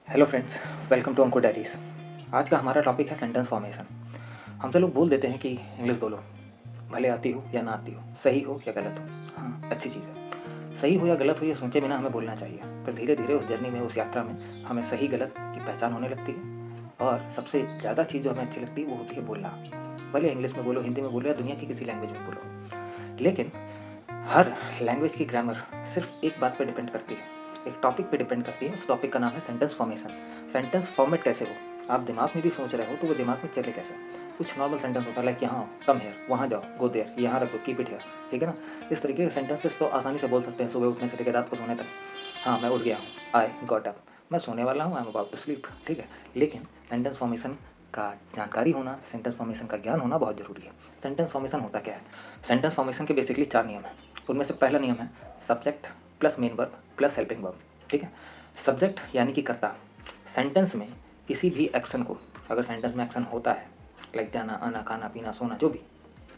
Hello friends, welcome to Ankur diaries. आज का हमारा टॉपिक है सेंटेंस फॉर्मेशन। हमसे लोग बोल देते हैं कि इंग्लिश बोलो, भले आती हो या ना आती हो, सही हो या गलत हो। हाँ, अच्छी चीज़ है। सही हो या गलत हो ये सोचे बिना हमें बोलना चाहिए। पर धीरे धीरे उस जर्नी में, उस यात्रा में हमें सही गलत की पहचान होने लगती है। और सबसे ज़्यादा चीज़ जो हमें अच्छी लगती है वो होती है बोलना। भले इंग्लिश में बोलो, हिंदी में बोलो या दुनिया की किसी लैंग्वेज में बोलो, लेकिन हर लैंग्वेज की ग्रामर सिर्फ एक बात पर डिपेंड करती है, एक टॉपिक पे डिपेंड करती है। उस टॉपिक का नाम है सेंटेंस फॉर्मेशन। सेंटेंस फॉर्मेट कैसे हो, आप दिमाग में भी सोच रहे हो तो वो दिमाग में चले कैसे। कुछ नॉर्मल सेंटेंस होता है लाइक यहाँ कम हेयर, वहाँ जाओ, गो देयर, यहाँ रखो, कीप इट हेयर, ठीक है ना। इस तरीके के सेंटेंसेस तो आसानी से बोल सकते हैं सुबह उठने से लेकर रात को सोने तक। हाँ, मैं उठ गया हूँ, आई गॉट अप, मैं सोने वाला हूँ, I am about to sleep, ठीक है। लेकिन सेंटेंस फॉर्मेशन का जानकारी होना, सेंटेंस फॉर्मेशन का ज्ञान होना बहुत ज़रूरी है। सेंटेंस फॉर्मेशन होता क्या है? सेंटेंस फॉर्मेशन के बेसिकली 4 नियम हैं। उनमें से पहला नियम है subject plus main verb plus helping verb, ठीक है। सब्जेक्ट यानी कि कर्ता। सेंटेंस में किसी भी एक्शन को, अगर सेंटेंस में एक्शन होता है लाइक जाना, आना, खाना, पीना, सोना, जो भी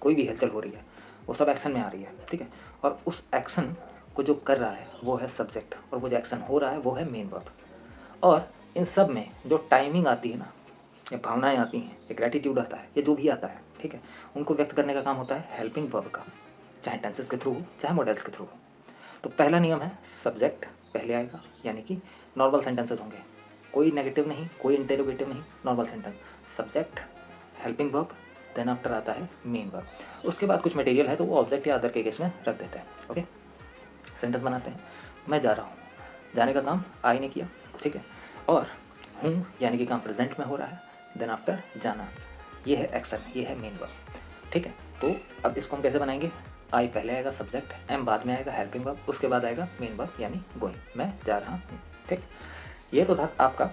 कोई भी हलचल हो रही है वो सब एक्शन में आ रही है, ठीक है। और उस एक्शन को जो कर रहा है वो है सब्जेक्ट, और वो जो एक्शन हो रहा है वो है मेन वर्ब। और इन सब में जो टाइमिंग आती है ना, या भावनाएं आती हैं, या ग्रेटिट्यूड आता है, या जो भी आता है, ठीक है, उनको व्यक्त करने का काम होता है हेल्पिंग वर्ब का, चाहे टेंसेस के थ्रू हो चाहे मॉडल्स के थ्रू हो। तो पहला नियम है सब्जेक्ट पहले आएगा, यानी कि नॉर्मल सेंटेंसेस होंगे, कोई नेगेटिव नहीं, कोई इंटेरोगेटिव नहीं, normal sentence. Subject, helping verb, then after आता है मेन वर्ब। उसके बाद कुछ मटेरियल है तो वो ऑब्जेक्ट या अदर के केस में रख देते हैं। ओके, सेंटेंस बनाते हैं। मैं जा रहा हूँ, जाने का काम आई ने किया, ठीक है। और हूँ यानी कि काम प्रेजेंट में हो रहा है, देन आफ्टर जाना, ये है एक्शन, ये है मेन वर्ब, ठीक है। तो अब इसको हम कैसे बनाएंगे? आई पहले आएगा सब्जेक्ट, एम बाद में आएगा हेल्पिंग वर्ब, उसके बाद आएगा मेन वर्ब यानी गोइंग, मैं जा रहा हूँ, ठीक। ये तो था आपका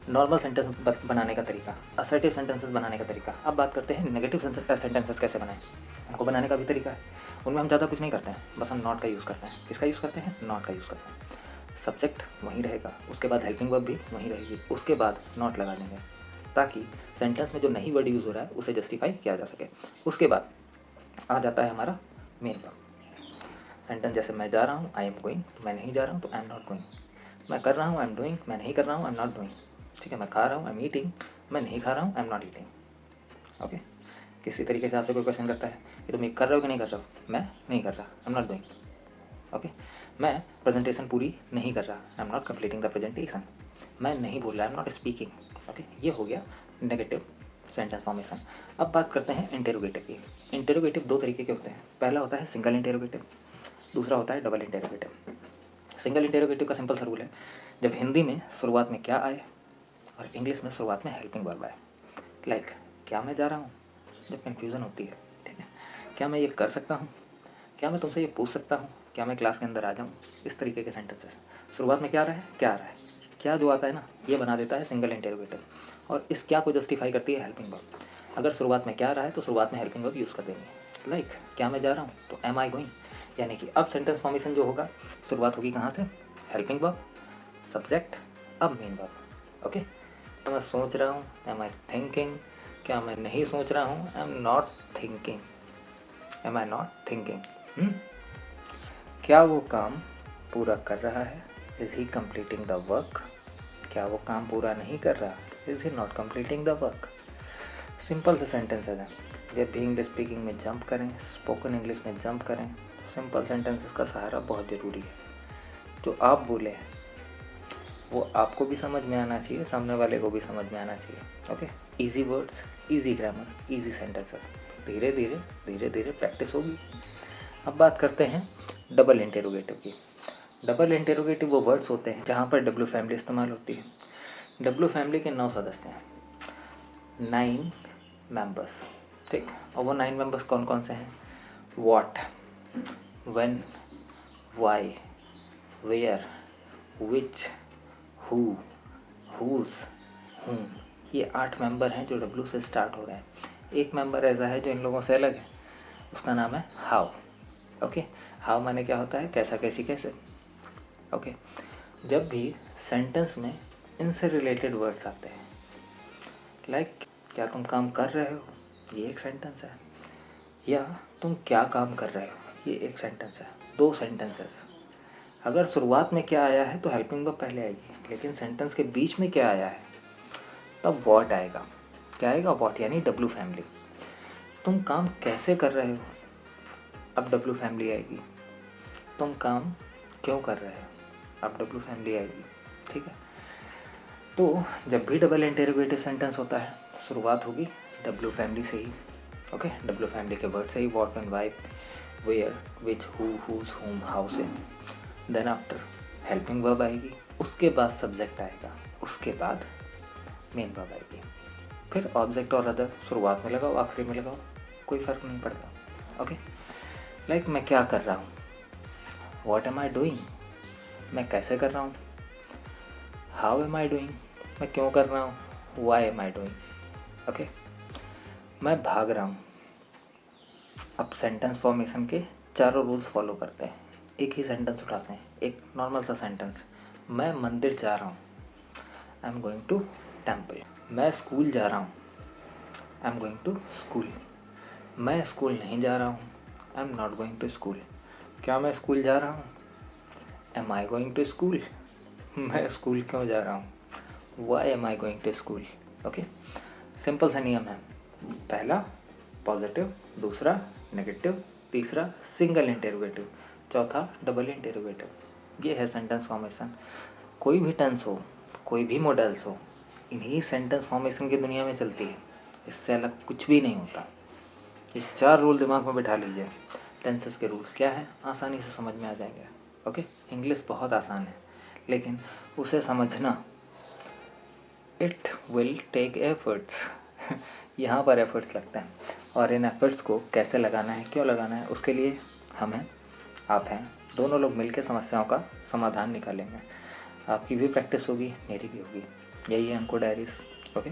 नॉर्मल सेंटेंस बनाने का तरीका, असर्टिव सेंटेंसेस बनाने का तरीका। अब बात करते हैं नेगेटिव सेंटेंसेस कैसे बनाएं। उनको बनाने का भी तरीका है। उनमें हम ज़्यादा कुछ नहीं करते हैं, बस हम नॉट का यूज़ करते हैं। किसका यूज़ करते हैं? नॉट का यूज़ करते हैं। सब्जेक्ट वहीं रहेगा, उसके बाद हेल्पिंग वर्ब भी वहीं रहेगी, उसके बाद नॉट लगा देंगे ताकि सेंटेंस में जो नई वर्ड यूज़ हो रहा है उसे जस्टिफाई किया जा सके। उसके बाद आ जाता है हमारा मेन वर्ब। सेंटेंस जैसे मैं जा रहा हूँ, आई एम गोइंग, मैं नहीं जा रहा हूँ तो आई एम नॉट गोइंग। मैं कर रहा हूँ, आई एम डूइंग, मैं नहीं कर रहा हूँ, आई एम नॉट डूइंग, ठीक है। मैं खा रहा हूँ, आई एम ईटिंग, मैं नहीं खा रहा हूँ, I am not eating. Okay, किसी तरीके से आपसे कोई क्वेश्चन करता है कि तुम ये कर रहे हो कि नहीं कर रहे हो, मैं नहीं कर रहा, आई एम नॉट डूइंग। ओके, मैं प्रेजेंटेशन पूरी नहीं कर रहा, आई am not completing the presentation, मैं नहीं बोल रहा, आई एम नॉट स्पीकिंग। ओके, ये हो गया नेगेटिव सेंटेंस फॉर्मेशन। अब बात करते हैं इंटेरोगेटिव की। इंटेरोगेटिव दो तरीके के होते हैं। पहला होता है सिंगल इंटेरोगेटिव, दूसरा होता है डबल इंटेरोगेटिव। सिंगल इंटेरोगेटिव का सिंपल सा रूल है, जब हिंदी में शुरुआत में क्या आए और इंग्लिश में शुरुआत में हेल्पिंग वर्ब आए। लाइक क्या मैं जा रहा हूँ, जब कन्फ्यूज़न होती है, ठीक है। क्या मैं ये कर सकता हूँ, क्या मैं तुमसे ये पूछ सकता हूँ, क्या मैं क्लास के अंदर आ जाऊँ, इस तरीके के सेंटेंसेस। शुरुआत में क्या आ रहा है, क्या आ रहा है, क्या जो आता है ना ये बना देता है सिंगल इंटेरोगेटिव, और इस क्या को जस्टिफाई करती है हेल्पिंग वर्ब। अगर शुरुआत में क्या आ रहा है तो शुरुआत में हेल्पिंग वर्ब यूज़ कर देंगे। लाइक क्या मैं जा रहा हूँ तो एम आई गोइंग, यानी कि अब सेंटेंस फॉर्मेशन जो होगा शुरुआत होगी कहाँ से? हेल्पिंग वर्ब, सब्जेक्ट, अब मेन वर्ब। ओके, तो मैं सोच रहा हूँ, एम आई थिंकिंग, क्या मैं नहीं सोच रहा हूँ, I am not thinking, am I not thinking. क्या वो काम पूरा कर रहा है, is he completing the work, क्या वो काम पूरा नहीं कर रहा, is he not completing the work. Simple से सेंटेंसेस हैं। जब भी इंग्लिश स्पीकिंग में जंप करें, स्पोकन इंग्लिश में जंप करें, तो सिंपल सेंटेंसेस का सहारा बहुत ज़रूरी है। जो आप बोले वो आपको भी समझ में आना चाहिए, सामने वाले को भी समझ में आना चाहिए। Okay, easy words, easy grammar, easy sentences, धीरे धीरे धीरे धीरे प्रैक्टिस होगी। अब बात करते हैं डबल इंटेरोगेटिव की। डबल इंटेरोगेटिव वो वर्ड्स होते हैं जहाँ पर डब्ल्यू फैमिली इस्तेमाल होती है। डब्ल्यू फैमिली के 9 सदस्य हैं, 9 मेंबर्स, ठीक। और वो 9 मेंबर्स कौन कौन से हैं? What, when, why, where, which, who, whose, whom. ये 8 मेंबर हैं जो डब्ल्यू से स्टार्ट हो रहे हैं। एक मेंबर ऐसा है जो इन लोगों से अलग है, उसका नाम है हाउ। ओके, हाउ माने क्या होता है? कैसा, कैसी, कैसे। ओके, जब भी सेंटेंस में इनसे रिलेटेड वर्ड्स आते हैं, लाइक क्या तुम काम कर रहे हो, ये एक सेंटेंस है, या तुम क्या काम कर रहे हो, ये एक सेंटेंस है, दो सेंटेंसेस। अगर शुरुआत में क्या आया है तो हेल्पिंग वर्ब पहले आएगी, लेकिन सेंटेंस के बीच में क्या आया है तब वॉट आएगा। क्या आएगा? वॉट, यानी डब्लू फैमिली। तुम काम कैसे कर रहे हो, अब डब्लू फैमिली आएगी। तुम काम क्यों कर रहे हो, अब डब्लू फैमिली आएगी। ठीक है, तो जब भी डबल इंटरोगेटिव सेंटेंस होता है शुरुआत होगी डब्लू फैमिली से ही। ओके, डब्लू फैमिली के वर्ड से ही, what and why, where, which, who, whose, whom, how से। देन आफ्टर हेल्पिंग वर्ब आएगी, उसके बाद सब्जेक्ट आएगा, उसके बाद मेन वर्ब आएगी, फिर ऑब्जेक्ट और अदर। शुरुआत में लगाओ, आखिरी में लगाओ, कोई फ़र्क नहीं पड़ता। ओके, लाइक मैं क्या कर रहा हूँ, व्हाट एम आई डूइंग, मैं कैसे कर रहा हूँ। हाउ एम आई डूइंग, मैं क्यों कर रहा हूँ, why am I doing. Okay, मैं भाग रहा हूँ। अब सेंटेंस फॉर्मेशन के चारों रूल्स फॉलो करते हैं। एक ही सेंटेंस उठाते हैं, एक नॉर्मल सा सेंटेंस। मैं मंदिर जा रहा हूँ, I am going to temple. मैं स्कूल जा रहा हूँ, I am going to school. मैं स्कूल नहीं जा रहा हूँ, I am not going to school. क्या मैं स्कूल जा रहा हूँ, am I going to school. मैं स्कूल क्यों जा रहा हूँ, why am I going to school. Okay, simple सा नियम है। पहला पॉजिटिव, दूसरा नेगेटिव, तीसरा सिंगल इंटरोगेटिव, चौथा डबल इंटरोगेटिव। ये है सेंटेंस फॉर्मेशन। कोई भी टेंस हो, कोई भी मॉडल्स हो, इन्हीं सेंटेंस फॉर्मेशन की दुनिया में चलती है, इससे अलग कुछ भी नहीं होता। ये 4 रूल दिमाग में बिठा लीजिए। टेंसेस के रूल्स क्या हैं, आसानी से समझ में आ जाएंगे। ओके, इंग्लिश बहुत आसान है, लेकिन उसे समझना इट विल टेक एफर्ट्स। यहाँ पर एफर्ट्स लगते हैं, और इन एफर्ट्स को कैसे लगाना है, क्यों लगाना है, उसके लिए हम हैं, आप हैं, दोनों लोग मिलकर समस्याओं का समाधान निकालेंगे। आपकी भी प्रैक्टिस होगी, मेरी भी होगी। यही है अंको डायरीज। ओके।